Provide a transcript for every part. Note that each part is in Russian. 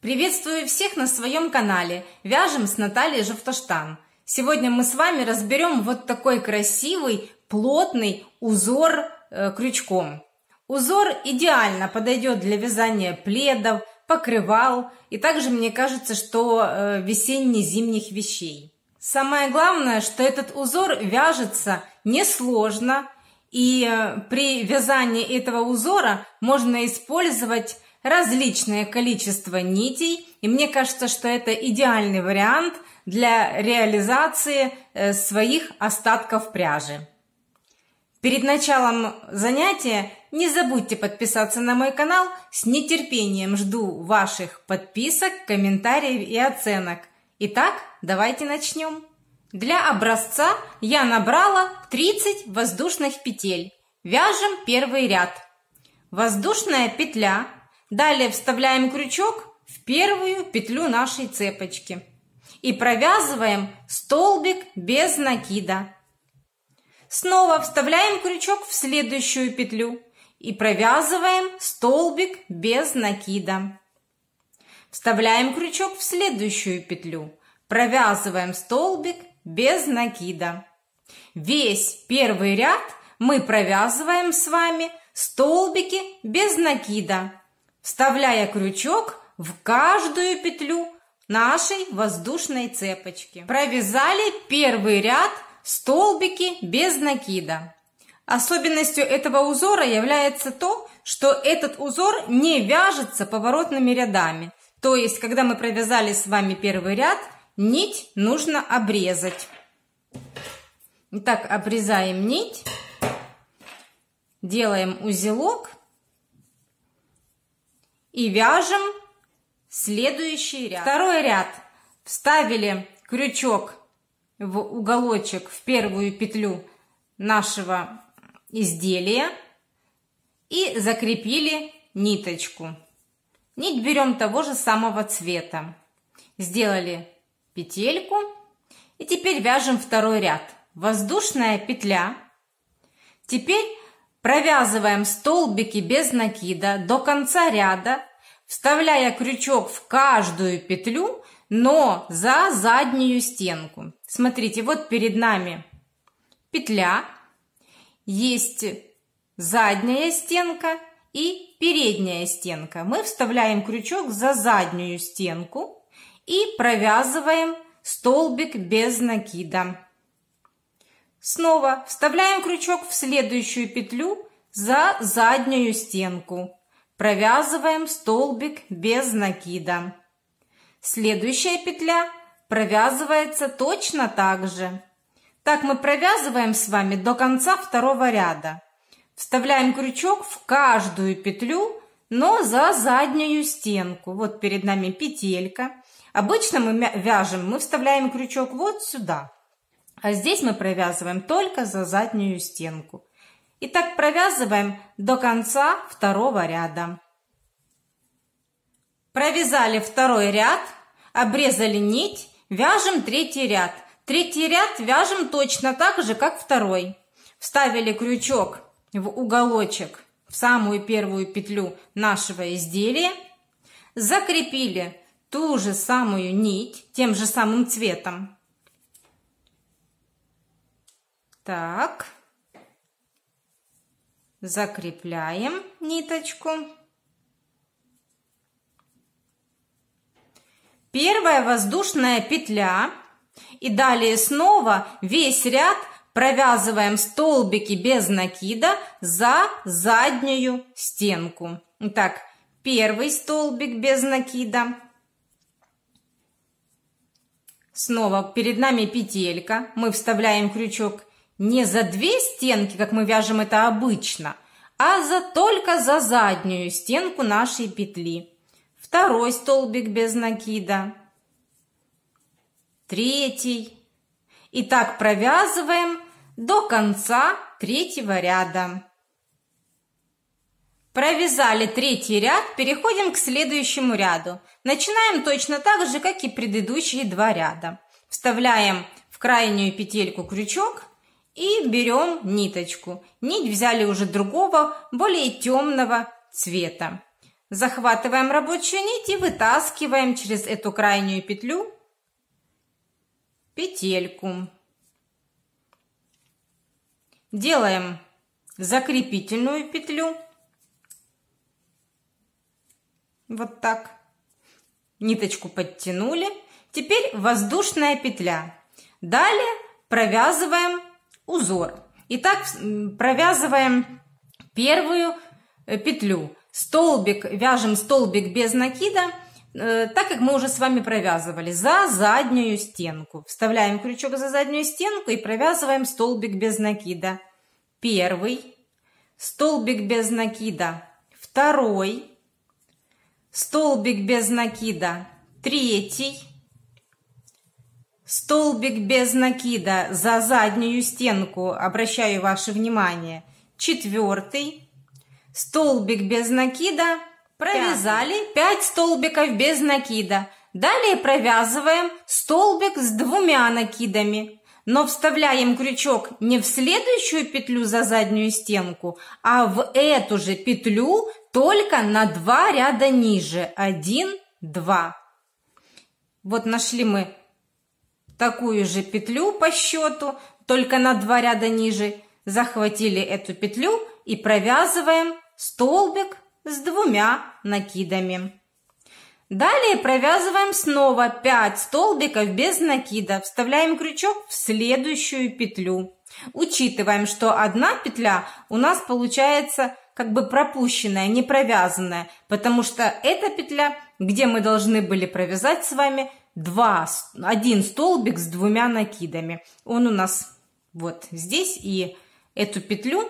Приветствую всех на своем канале «Вяжем с Натальей Жовтоштан». Сегодня мы с вами разберем вот такой красивый, плотный узор крючком. Узор идеально подойдет для вязания пледов, покрывал и также, мне кажется, что весенне-зимних вещей. Самое главное, что этот узор вяжется несложно, и при вязании этого узора можно использовать различное количество нитей, и мне кажется, что это идеальный вариант для реализации своих остатков пряжи. Перед началом занятия не забудьте подписаться на мой канал. С нетерпением жду ваших подписок, комментариев и оценок. Итак, давайте начнем. Для образца я набрала 30 воздушных петель. Вяжем первый ряд. Воздушная петля. Далее вставляем крючок в первую петлю нашей цепочки и провязываем столбик без накида. Снова вставляем крючок в следующую петлю и провязываем столбик без накида. Вставляем крючок в следующую петлю, провязываем столбик без накида. Весь первый ряд мы провязываем с вами столбики без накида, вставляя крючок в каждую петлю нашей воздушной цепочки. Провязали первый ряд столбики без накида. Особенностью этого узора является то, что этот узор не вяжется поворотными рядами. То есть, когда мы провязали с вами первый ряд, нить нужно обрезать. Итак, обрезаем нить, делаем узелок и вяжем следующий ряд. Второй ряд. Вставили крючок в уголочек, в первую петлю нашего изделия и закрепили ниточку. Нить берем того же самого цвета. Сделали петельку и теперь вяжем второй ряд. Воздушная петля. Теперь провязываем столбики без накида до конца ряда, вставляя крючок в каждую петлю, но за заднюю стенку. Смотрите, вот перед нами петля, есть задняя стенка и передняя стенка. Мы вставляем крючок за заднюю стенку и провязываем столбик без накида. Снова вставляем крючок в следующую петлю за заднюю стенку. Провязываем столбик без накида. Следующая петля провязывается точно так же. Так мы провязываем с вами до конца второго ряда. Вставляем крючок в каждую петлю, но за заднюю стенку. Вот перед нами петелька. Обычно мы вставляем крючок вот сюда. А здесь мы провязываем только за заднюю стенку. И так провязываем до конца второго ряда. Провязали второй ряд, обрезали нить, вяжем третий ряд. Третий ряд вяжем точно так же, как второй. Вставили крючок в уголочек, в самую первую петлю нашего изделия, закрепили ту же самую нить тем же самым цветом. Так, закрепляем ниточку. Первая воздушная петля. И далее снова весь ряд провязываем столбики без накида за заднюю стенку. Итак, первый столбик без накида. Снова перед нами петелька. Мы вставляем крючок не за две стенки, как мы вяжем это обычно, а только за заднюю стенку нашей петли. Второй столбик без накида. Третий. И так провязываем до конца третьего ряда. Провязали третий ряд, переходим к следующему ряду. Начинаем точно так же, как и предыдущие два ряда. Вставляем в крайнюю петельку крючок и берем ниточку. Нить взяли уже другого, более темного цвета. захватываем рабочую нить и вытаскиваем через эту крайнюю петлю петельку. Делаем закрепительную петлю. Вот так. Ниточку подтянули. Теперь воздушная петля. Далее провязываем узор. Итак, провязываем первую петлю. Столбик, вяжем столбик без накида, так как мы уже с вами провязывали, за заднюю стенку. Вставляем крючок за заднюю стенку и провязываем столбик без накида. Первый, столбик без накида, второй, столбик без накида, третий, столбик без накида за заднюю стенку, обращаю ваше внимание, четвертый, столбик без накида, провязали 5 столбиков без накида. Далее провязываем столбик с 2 накидами, но вставляем крючок не в следующую петлю за заднюю стенку, а в эту же петлю, только на 2 ряда ниже. 1, 2. Вот нашли мы такую же петлю по счету, только на 2 ряда ниже. Захватили эту петлю и провязываем столбик с 2 накидами. Далее провязываем снова 5 столбиков без накида. Вставляем крючок в следующую петлю. Учитываем, что одна петля у нас получается как бы пропущенная, не провязанная, потому что эта петля, где мы должны были провязать с вами один столбик с 2 накидами. Он у нас вот здесь, и эту петлю,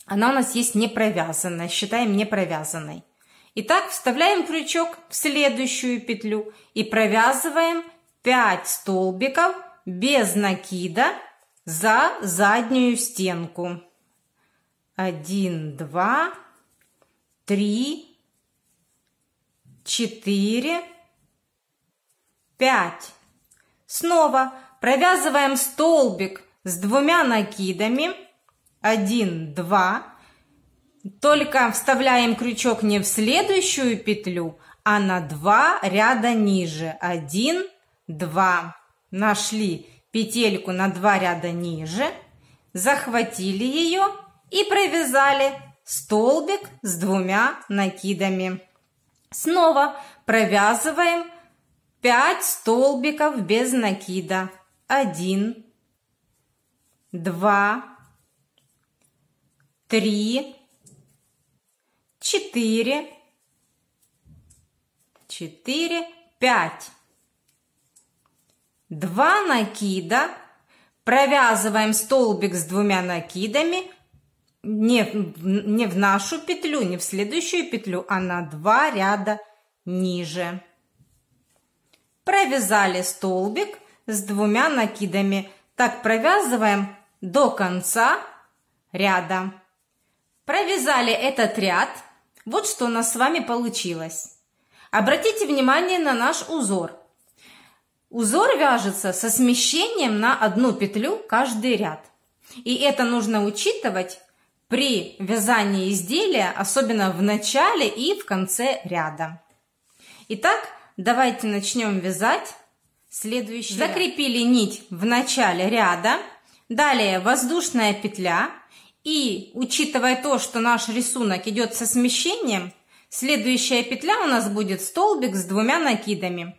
она у нас есть не провязанная, считаем не провязанной. Итак, вставляем крючок в следующую петлю и провязываем 5 столбиков без накида за заднюю стенку. 1, 2, 3, 4, 5. Снова провязываем столбик с 2 накидами. 1, 2. Только вставляем крючок не в следующую петлю, а на 2 ряда ниже. 1, 2. Нашли петельку на 2 ряда ниже, захватили ее и провязали столбик с 2 накидами. Снова провязываем 5 столбиков без накида. 1, 2, 3, 4, 5. 2 накида. Провязываем столбик с 2 накидами не в нашу петлю, не в следующую петлю, а на 2 ряда ниже. Провязали столбик с 2 накидами. Так провязываем до конца ряда. Провязали этот ряд. Вот что у нас с вами получилось. Обратите внимание на наш узор. Узор вяжется со смещением на 1 петлю каждый ряд. И это нужно учитывать при вязании изделия, особенно в начале и в конце ряда. Итак, давайте начнем вязать следующий ряд. Закрепили нить в начале ряда. Далее воздушная петля. И учитывая то, что наш рисунок идет со смещением, следующая петля у нас будет столбик с 2 накидами.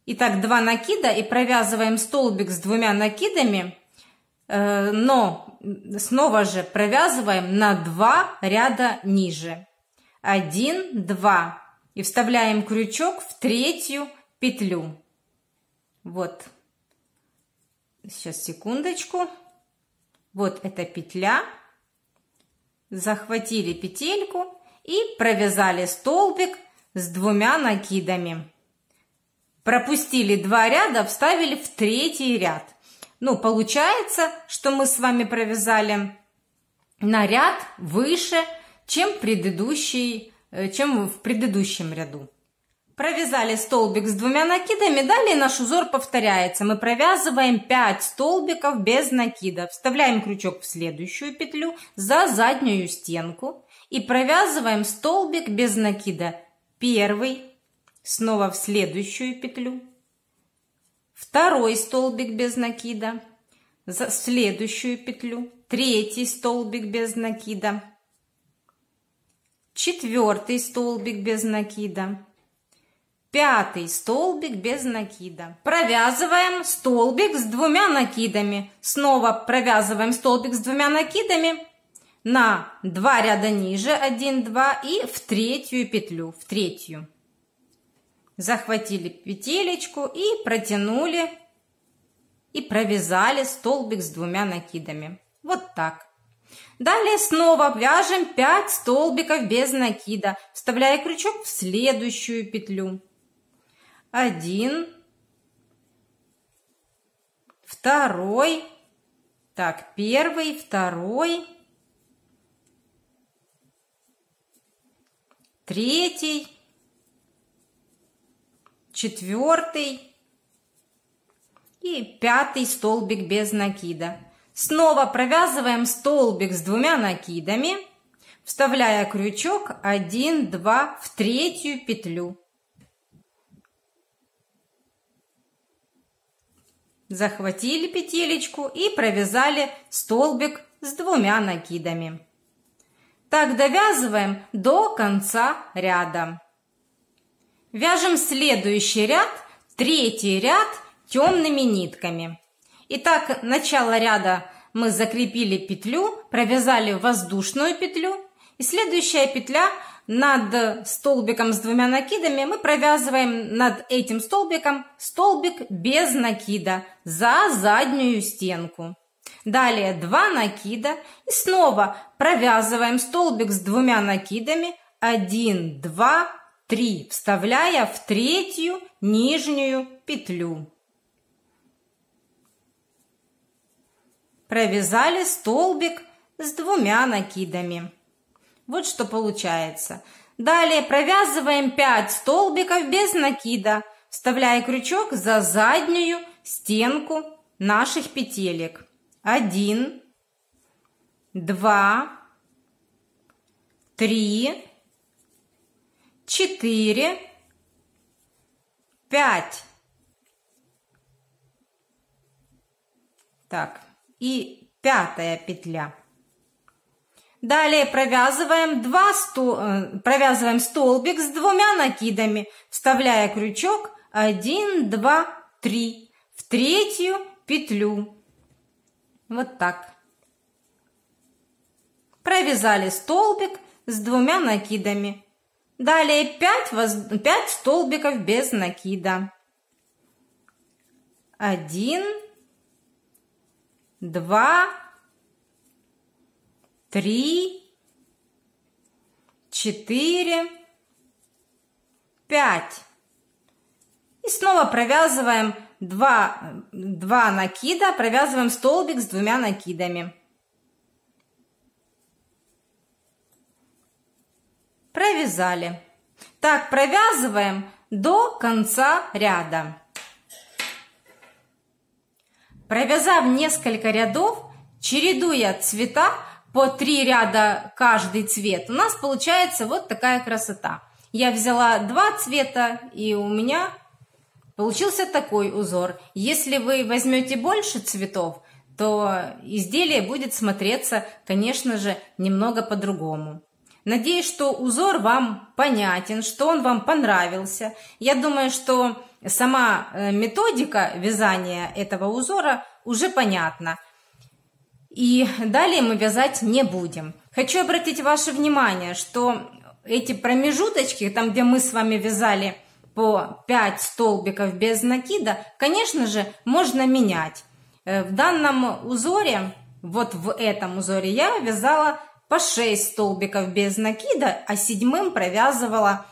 Итак, 2 накида и провязываем столбик с 2 накидами, но снова же провязываем на 2 ряда ниже. 1, 2. И вставляем крючок в 3-ю петлю. Вот. Сейчас, секундочку. Вот эта петля. Захватили петельку и провязали столбик с 2 накидами. Пропустили 2 ряда, вставили в 3-й ряд. Ну, получается, что мы с вами провязали на ряд выше, чем в предыдущем ряду. Провязали столбик с 2 накидами, далее наш узор повторяется. Мы провязываем 5 столбиков без накида. Вставляем крючок в следующую петлю за заднюю стенку и провязываем столбик без накида. Первый, снова в следующую петлю, второй столбик без накида, за следующую петлю, третий столбик без накида, четвертый столбик без накида, пятый столбик без накида. Провязываем столбик с 2 накидами. Снова провязываем столбик с 2 накидами на 2 ряда ниже, 1, 2, и в третью петлю, в третью. Захватили петелечку и протянули, и провязали столбик с 2 накидами. Вот так. Далее снова вяжем 5 столбиков без накида, вставляя крючок в следующую петлю. 1, второй, так, первый, второй, третий, четвертый и пятый столбик без накида. Снова провязываем столбик с 2 накидами, вставляя крючок 1, 2 в третью петлю. Захватили петелечку и провязали столбик с 2 накидами. Так довязываем до конца ряда. Вяжем следующий ряд, третий ряд, темными нитками. Итак, начало ряда мы закрепили петлю, провязали воздушную петлю, и следующая петля над столбиком с 2 накидами мы провязываем над этим столбиком столбик без накида за заднюю стенку. Далее 2 накида и снова провязываем столбик с 2 накидами, 1, 2, 3, вставляя в третью нижнюю петлю. Провязали столбик с 2 накидами. Вот что получается. Далее провязываем 5 столбиков без накида, вставляя крючок за заднюю стенку наших петелек. 1, 2, 3, 4, 5. Так, и 5-я петля. Далее провязываем столбик с 2 накидами, вставляя крючок 1, 2, 3 в третью петлю. Вот так. Провязали столбик с 2 накидами. Далее 5 столбиков без накида. 1, 2, 3, 4, 5. И снова провязываем 2 накида, провязываем столбик с 2 накидами. Провязали. Так, провязываем до конца ряда. Провязав несколько рядов, чередуя цвета, по 3 ряда каждый цвет, у нас получается вот такая красота. Я взяла 2 цвета, и у меня получился такой узор. Если вы возьмете больше цветов, то изделие будет смотреться, конечно же, немного по-другому. Надеюсь, что узор вам понятен, что он вам понравился. Я думаю, что сама методика вязания этого узора уже понятна. И далее мы вязать не будем. Хочу обратить ваше внимание, что эти промежуточки, там где мы с вами вязали по 5 столбиков без накида, конечно же, можно менять. В данном узоре, вот в этом узоре я вязала по 6 столбиков без накида, а 7-м провязывала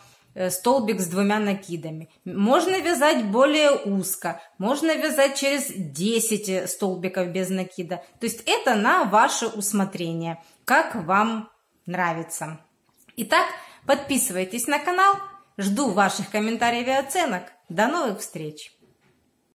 столбик с 2 накидами. Можно вязать более узко, можно вязать через 10 столбиков без накида. То есть это на ваше усмотрение, как вам нравится. Итак, подписывайтесь на канал, жду ваших комментариев и оценок. До новых встреч!